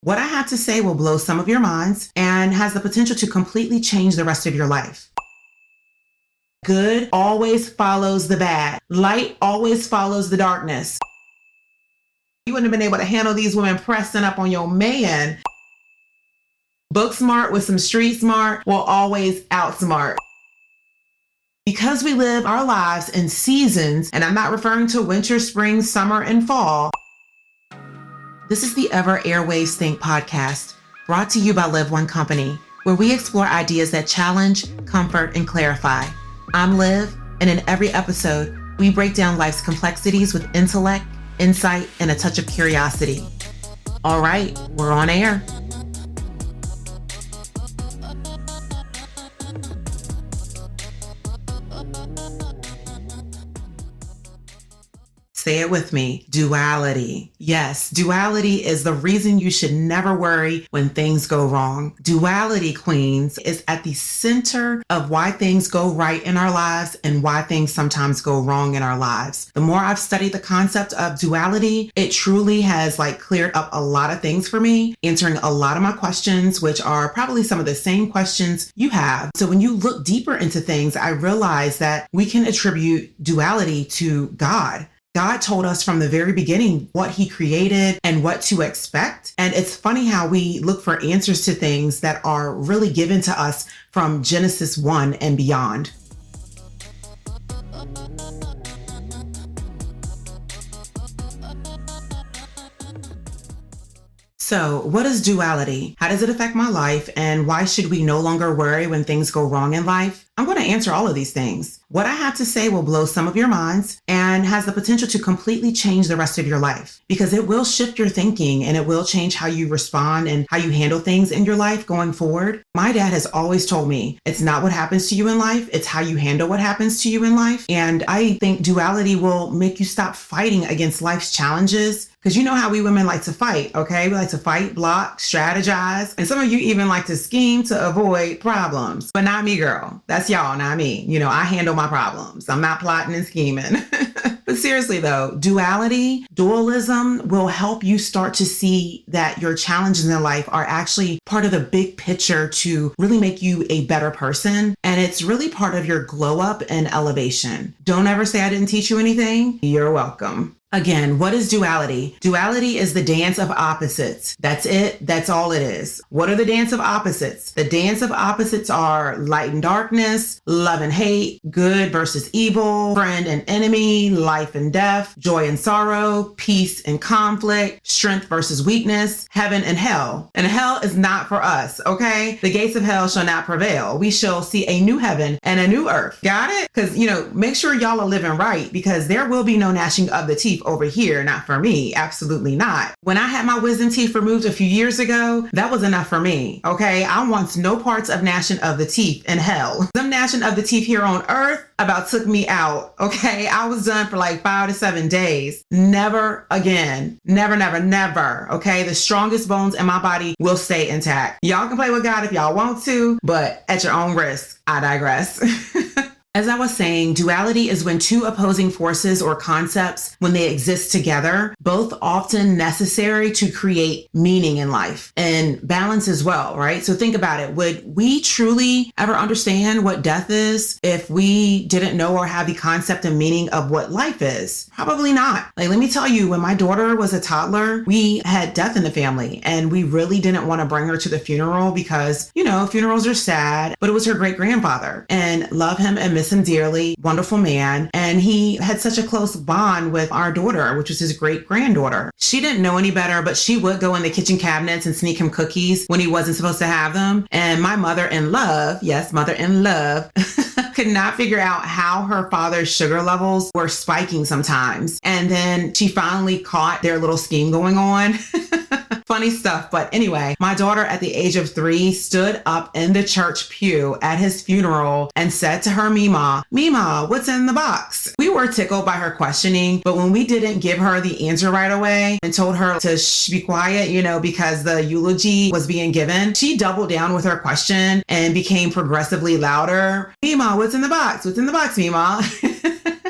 What I have to say will blow some of your minds and has the potential to completely change the rest of your life. Good always follows the bad. Light always follows the darkness. You wouldn't have been able to handle these women pressing up on your man. Book smart with some street smart will always outsmart. Because we live our lives in seasons, and I'm not referring to winter, spring, summer, and fall. This is the Ever Airwaves Think podcast, brought to you by Liv One Co, where we explore ideas that challenge, comfort, and clarify. I'm Liv, and in every episode, we break down life's complexities with intellect, insight, and a touch of curiosity. All right, we're on air. Say it with me, duality. Yes, duality is the reason you should never worry when things go wrong. Duality, queens, is at the center of why things go right in our lives and why things sometimes go wrong in our lives. The more I've studied the concept of duality, it truly has cleared up a lot of things for me, answering a lot of my questions, which are probably some of the same questions you have. So when you look deeper into things, I realize that we can attribute duality to God. God told us from the very beginning what he created and what to expect. And it's funny how we look for answers to things that are really given to us from Genesis 1 and beyond. So what is duality? How does it affect my life? And why should we no longer worry when things go wrong in life? I'm going to answer all of these things. What I have to say will blow some of your minds and has the potential to completely change the rest of your life, because it will shift your thinking and it will change how you respond and how you handle things in your life going forward. My dad has always told me it's not what happens to you in life, it's how you handle what happens to you in life. And I think duality will make you stop fighting against life's challenges. Because you know how we women like to fight, okay? We like to fight, block, strategize. And some of you even like to scheme to avoid problems. But not me, girl. That's y'all, not me. You know, I handle my problems. I'm not plotting and scheming. But seriously though, dualism will help you start to see that your challenges in life are actually part of the big picture to really make you a better person. And it's really part of your glow up and elevation. Don't ever say I didn't teach you anything. You're welcome. Again, what is duality? Duality is the dance of opposites. That's it. That's all it is. What are the dance of opposites? The dance of opposites are light and darkness, love and hate, good versus evil, friend and enemy, life and death, joy and sorrow, peace and conflict, strength versus weakness, heaven and hell. And hell is not for us, okay? The gates of hell shall not prevail. We shall see a new heaven and a new earth. Got it? Because, make sure y'all are living right, because there will be no gnashing of the teeth over here. Not for me. Absolutely not. When I had my wisdom teeth removed a few years ago, that was enough for me. Okay. I want no parts of gnashing of the teeth in hell. Them gnashing of the teeth here on earth about took me out. Okay. I was done for 5 to 7 days. Never again. Never, never, never. Okay. The strongest bones in my body will stay intact. Y'all can play with God if y'all want to, but at your own risk. I digress. As I was saying, duality is when two opposing forces or concepts, when they exist together, both often necessary to create meaning in life and balance as well, right? So think about it. Would we truly ever understand what death is if we didn't know or have the concept and meaning of what life is? Probably not. Let me tell you, when my daughter was a toddler, we had death in the family and we really didn't want to bring her to the funeral because, funerals are sad, but it was her great grandfather, and love him and miss him dearly, wonderful man. And he had such a close bond with our daughter, which was his great granddaughter. She didn't know any better, but she would go in the kitchen cabinets and sneak him cookies when he wasn't supposed to have them. And my mother-in-law, yes, mother-in-law, could not figure out how her father's sugar levels were spiking sometimes. And then she finally caught their little scheme going on. Funny stuff. But anyway, my daughter at the age of 3 stood up in the church pew at his funeral and said to her Mima, what's in the box? We were tickled by her questioning, but when we didn't give her the answer right away and told her to be quiet, because the eulogy was being given, she doubled down with her question and became progressively louder. Mima, what's in the box? What's in the box, Mima?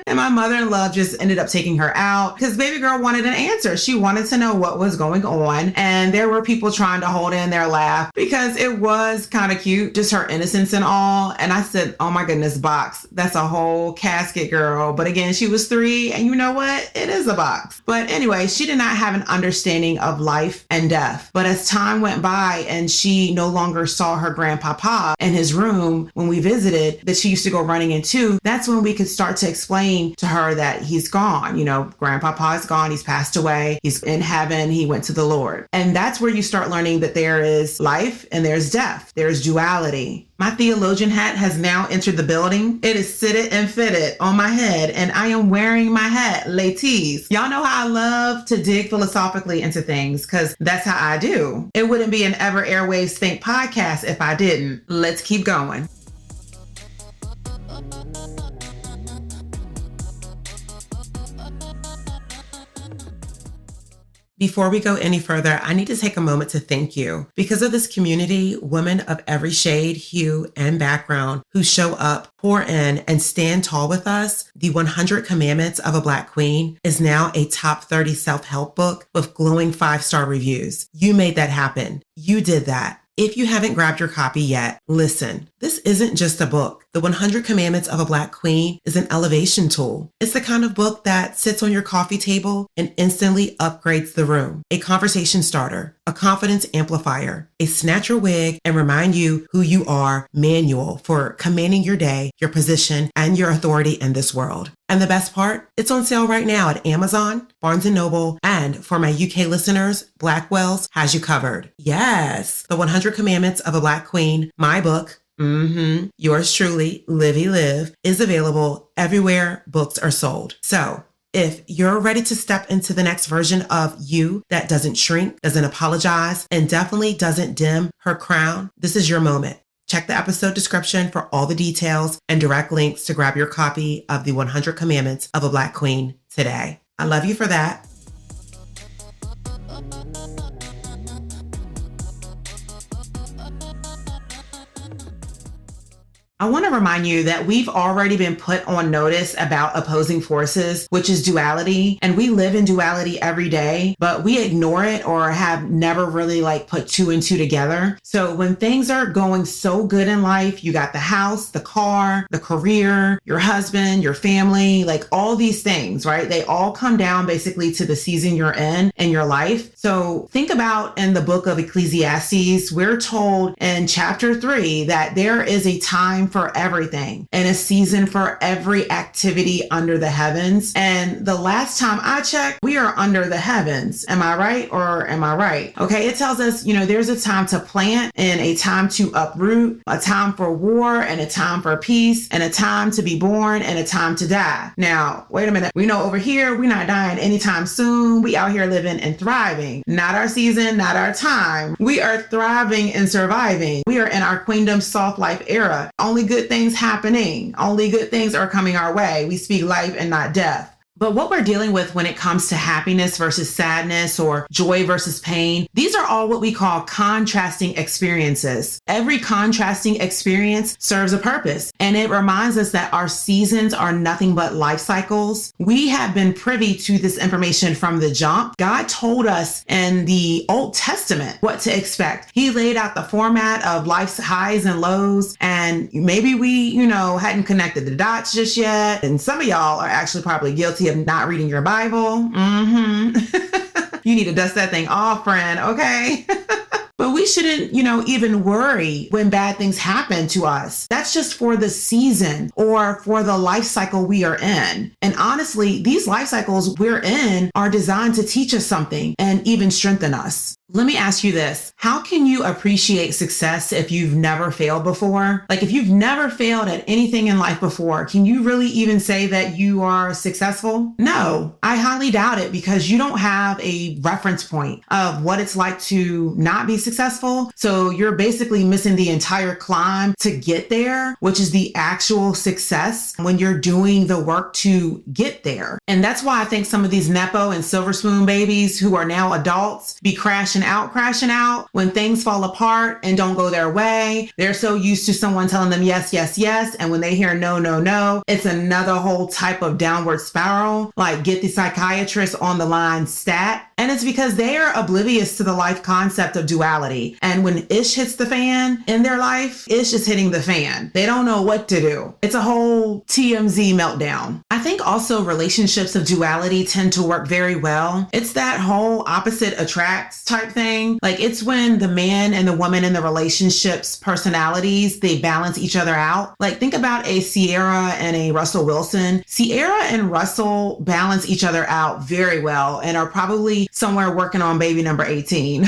And And my mother-in-law just ended up taking her out because baby girl wanted an answer. She wanted to know what was going on. And there were people trying to hold in their laugh because it was kind of cute, just her innocence and all. And I said, oh my goodness, box. That's a whole casket, girl. But again, she was 3 and you know what? It is a box. But anyway, she did not have an understanding of life and death. But as time went by and she no longer saw her grandpapa in his room when we visited that she used to go running into, that's when we could start to explain to her that he's gone. You know, grandpapa is gone. He's passed away. He's in heaven. He went to the Lord. And that's where you start learning that there is life and there's death. There's duality. My theologian hat has now entered the building. It is seated and fitted on my head, and I am wearing my hat, ladies. Y'all know how I love to dig philosophically into things because that's how I do. It wouldn't be an Ever Airwaves Think podcast if I didn't. Let's keep going. Before we go any further, I need to take a moment to thank you. Because of this community, women of every shade, hue, and background who show up, pour in, and stand tall with us, the 100 Commandments of a Black Queen is now a top 30 self-help book with glowing 5-star reviews. You made that happen. You did that. If you haven't grabbed your copy yet, listen, this isn't just a book. The 100 Commandments of a Black Queen is an elevation tool. It's the kind of book that sits on your coffee table and instantly upgrades the room. A conversation starter, a confidence amplifier, a snatch your wig and remind you who you are manual for commanding your day, your position, and your authority in this world. And the best part, it's on sale right now at Amazon, Barnes & Noble, and for my UK listeners, Blackwell's has you covered. Yes, the 100 Commandments of a Black Queen, my book, yours truly, Liv, is available everywhere books are sold. So if you're ready to step into the next version of you that doesn't shrink, doesn't apologize, and definitely doesn't dim her crown, this is your moment. Check the episode description for all the details and direct links to grab your copy of the 100 Commandments of a Black Queen today. I love you for that. I want to remind you that we've already been put on notice about opposing forces, which is duality. And we live in duality every day, but we ignore it or have never really put 2 and 2 together. So when things are going so good in life, you got the house, the car, the career, your husband, your family, all these things, right? They all come down basically to the season you're in your life. So think about in the book of Ecclesiastes, we're told in chapter 3 that there is a time for everything and a season for every activity under the heavens. And the last time I checked, we are under the heavens. Am I right or am I right? Okay, it tells us, there's a time to plant and a time to uproot, a time for war and a time for peace, and a time to be born and a time to die. Now, wait a minute. We know over here, we're not dying anytime soon. We out here living and thriving. Not our season, not our time. We are thriving and surviving. We are in our queendom soft life era. Only good things happening. Only good things are coming our way. We speak life and not death. But what we're dealing with when it comes to happiness versus sadness or joy versus pain, these are all what we call contrasting experiences. Every contrasting experience serves a purpose, and it reminds us that our seasons are nothing but life cycles. We have been privy to this information from the jump. God told us in the Old Testament what to expect. He laid out the format of life's highs and lows, and maybe we, hadn't connected the dots just yet. And some of y'all are actually probably guilty of not reading your Bible. You need to dust that thing off, friend, okay? But we shouldn't, even worry when bad things happen to us. That's just for the season or for the life cycle we are in. And honestly, these life cycles we're in are designed to teach us something and even strengthen us. Let me ask you this. How can you appreciate success if you've never failed before? If you've never failed at anything in life before, can you really even say that you are successful? No, I highly doubt it because you don't have a reference point of what it's like to not be successful. So you're basically missing the entire climb to get there, which is the actual success when you're doing the work to get there. And that's why I think some of these Nepo and Silver Spoon babies who are now adults be crashing crashing out when things fall apart and don't go their way. They're so used to someone telling them yes, yes, yes. And when they hear no, no, no, it's another whole type of downward spiral. Like, get the psychiatrist on the line stat. And it's because they are oblivious to the life concept of duality. And when ish hits the fan in their life, ish is hitting the fan. They don't know what to do. It's a whole TMZ meltdown. I think also relationships of duality tend to work very well. It's that whole opposite attracts type thing. Like, it's when the man and the woman in the relationship's personalities, they balance each other out. Like, think about a Sierra and a Russell Wilson. Sierra and Russell balance each other out very well and are probably somewhere working on baby number 18.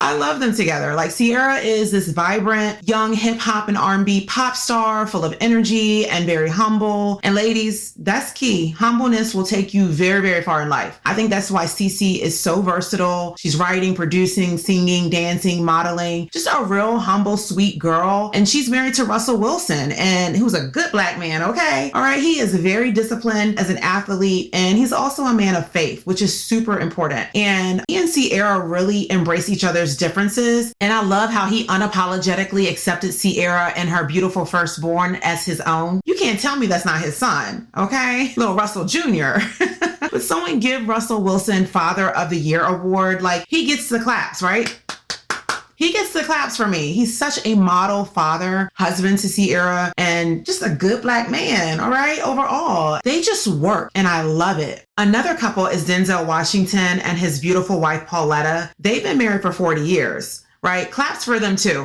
I love them together. Like, Sierra is this vibrant, young hip hop and R&B pop star full of energy and very humble. And ladies, that's key. Humbleness will take you very, very far in life. I think that's why Cece is so versatile. She's writing, producing, singing, dancing, modeling, just a real humble, sweet girl. And she's married to Russell Wilson, and who's a good black man, okay? All right, he is very disciplined as an athlete, and he's also a man of faith, which is super important. And he and Sierra really embrace each other's differences. And I love how he unapologetically accepted Sierra and her beautiful firstborn as his own. You can't tell me that's not his son, okay? Little Russell Jr. But someone give Russell Wilson Father of the Year award. Like, he gets the claps, right? He gets the claps for me. He's such a model father, husband to Sierra, and just a good black man, all right? Overall, they just work, and I love it. Another couple is Denzel Washington and his beautiful wife, Pauletta. They've been married for 40 years, right? Claps for them too.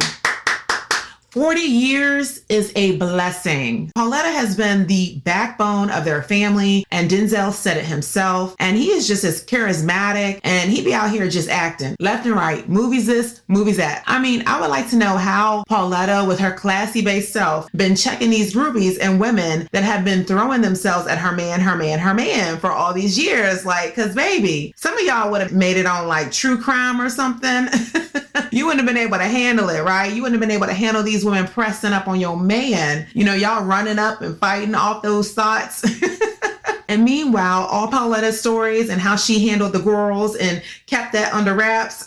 40 years is a blessing. Pauletta has been the backbone of their family, and Denzel said it himself. And he is just as charismatic, and he be out here just acting left and right. Movies this, movies that. I mean, I would like to know how Pauletta, with her classy-based self, been checking these groupies and women that have been throwing themselves at her man for all these years. Like, cause baby, some of y'all would have made it on like true crime or something. You wouldn't have been able to handle it, right? You wouldn't have been able to handle these women pressing up on your man. You know, y'all running up and fighting off those thoughts. And meanwhile, all Pauletta's stories and how she handled the girls and kept that under wraps,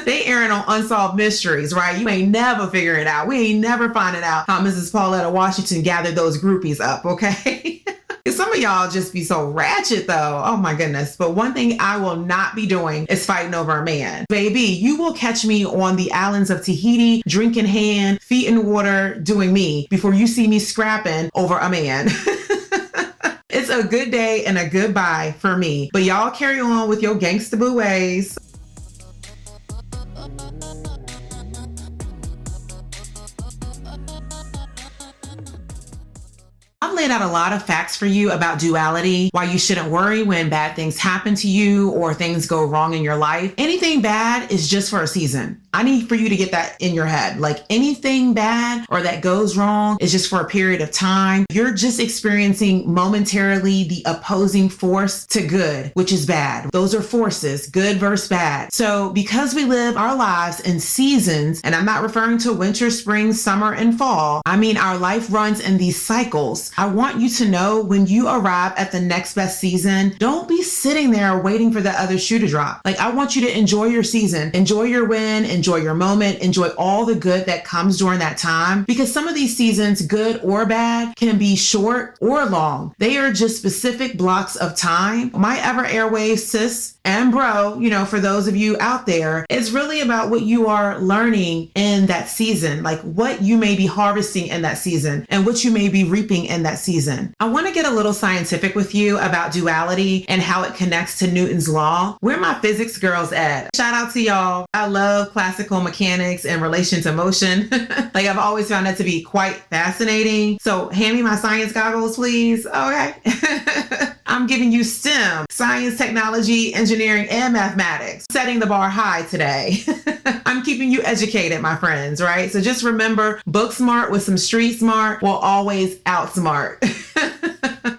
they airing on Unsolved Mysteries, right? You ain't never figuring it out. We ain't never finding out how Mrs. Pauletta Washington gathered those groupies up, okay? Some of y'all just be so ratchet though. Oh my goodness. But one thing I will not be doing is fighting over a man. Baby, you will catch me on the islands of Tahiti, drink in hand, feet in water, doing me before you see me scrapping over a man. It's a good day and a goodbye for me. But y'all carry on with your gangsta boo ways. I've laid out a lot of facts for you about duality, why you shouldn't worry when bad things happen to you or things go wrong in your life. Anything bad is just for a season. I need for you to get that in your head. Like, anything bad or that goes wrong is just for a period of time. You're just experiencing momentarily the opposing force to good, which is bad. Those are forces, good versus bad. So because we live our lives in seasons, and I'm not referring to winter, spring, summer, and fall, I mean our life runs in these cycles. I want you to know when you arrive at the next best season, don't be sitting there waiting for the other shoe to drop. Like, I want you to enjoy your season, enjoy your win, enjoy your moment, enjoy all the good that comes during that time. Because some of these seasons, good or bad, can be short or long. They are just specific blocks of time. My ever Airwaves sis and bro, you know, for those of you out there, it's really about what you are learning in that season, like what you may be harvesting in that season and what you may be reaping in that season. I want to get a little scientific with you about duality and how it connects to Newton's law. Where my physics girls at? Shout out to y'all. I love classical mechanics in relation to motion. Like, I've always found that to be quite fascinating. So hand me my science goggles, please. Okay. I'm giving you STEM, science, technology, engineering, and mathematics. Setting the bar high today. I'm keeping you educated, my friends, right? So just remember, book smart with some street smart will always outsmart.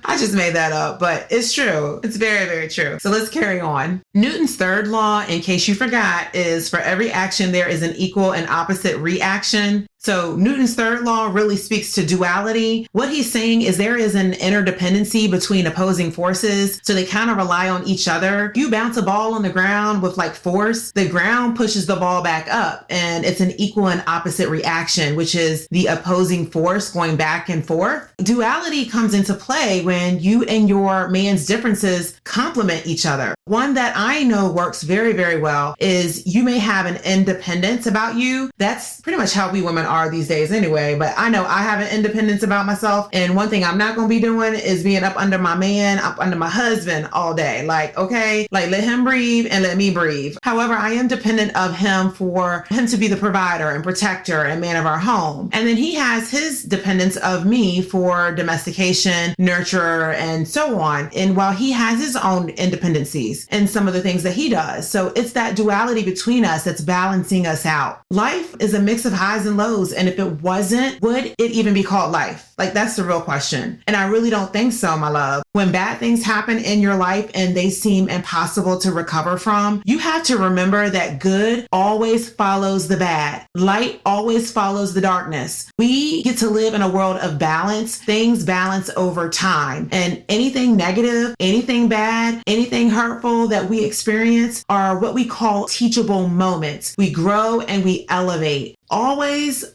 I just made that up, but it's true. It's very, very true. So let's carry on. Newton's third law, in case you forgot, is for every action, there is an equal and opposite reaction. So Newton's third law really speaks to duality. What he's saying is there is an interdependency between opposing forces. So they kind of rely on each other. You bounce a ball on the ground with like force, the ground pushes the ball back up, and it's an equal and opposite reaction, which is the opposing force going back and forth. Duality comes into play when you and your man's differences complement each other. One that I know works very, very well is you may have an independence about you. That's pretty much how we women are these days anyway, but I know I have an independence about myself. And one thing I'm not going to be doing is being up under my man, up under my husband all day. Like, okay, like let him breathe and let me breathe. However, I am dependent of him for him to be the provider and protector and man of our home. And then he has his dependence of me for domestication, nurture, and so on. And while he has his own independencies and some of the things that he does. So it's that duality between us that's balancing us out. Life is a mix of highs and lows. And if it wasn't, would it even be called life? Like, that's the real question. And I really don't think so, my love. When bad things happen in your life and they seem impossible to recover from, you have to remember that good always follows the bad. Light always follows the darkness. We get to live in a world of balance. Things balance over time. And anything negative, anything bad, anything hurtful that we experience are what we call teachable moments. We grow and we elevate. Always,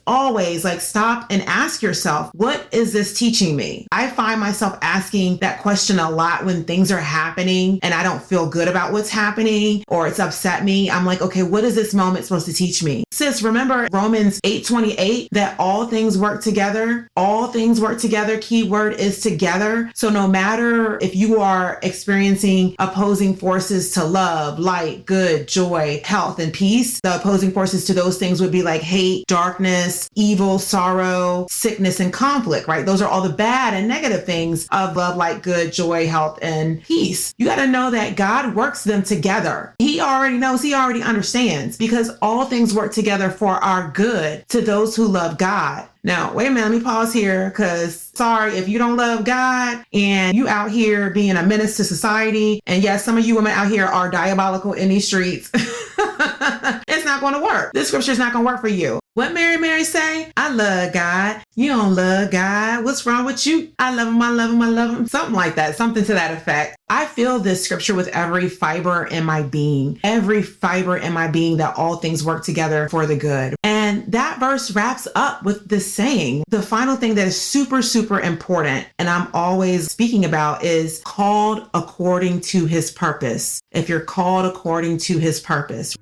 like stop and ask yourself, what is this teaching me? I find myself asking that question a lot when things are happening and I don't feel good about what's happening or it's upset me. I'm like, okay, what is this moment supposed to teach me? Sis, remember Romans 8:28, that all things work together. All things work together. Key word is together. So no matter if you are experiencing opposing forces to love, light, good, joy, health, and peace, the opposing forces to those things would be like hate, darkness, evil, sorrow, sickness, and conflict, right? Those are all the bad and negative things of love, light, good, joy, health, and peace. You got to know that God works them together. He already knows, he already understands, because all things work together for our good to those who love God. Now, wait a minute, let me pause here, because sorry, if you don't love God and you out here being a menace to society, and yes, some of you women out here are diabolical in these streets, it's not going to work. This scripture is not going to work for you. What Mary say? I love God. You don't love God. What's wrong with you? I love him. I love him. I love him. Something like that. Something to that effect. I feel this scripture with every fiber in my being. Every fiber in my being, that all things work together for the good. And that verse wraps up with this saying. The final thing that is super, super important, and I'm always speaking about, is called according to his purpose. If you're called according to his purpose.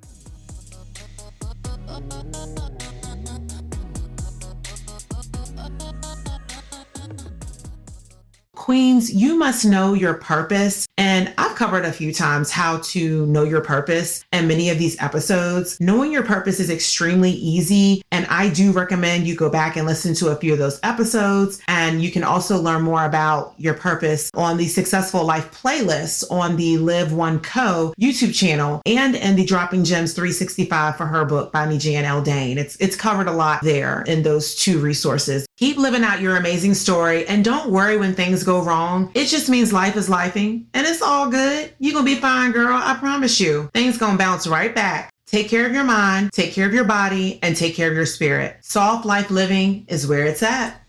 Queens, you must know your purpose. And I've covered a few times how to know your purpose in many of these episodes. Knowing your purpose is extremely easy. And I do recommend you go back and listen to a few of those episodes. And you can also learn more about your purpose on the Successful Life playlist on the Liv One Co YouTube channel and in the Dropping Gems 365 for her book by Jan L. Dane. It's covered a lot there in those two resources. Keep living out your amazing story and don't worry when things go wrong. It just means life is lifing and it's all good. You're going to be fine, girl. I promise you. Things going to bounce right back. Take care of your mind, take care of your body, and take care of your spirit. Soft life living is where it's at.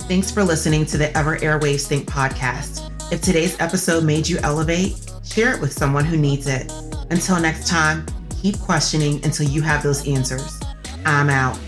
Thanks for listening to the Ever Airwaves Think podcast. If today's episode made you elevate, share it with someone who needs it. Until next time, keep questioning until you have those answers. I'm out.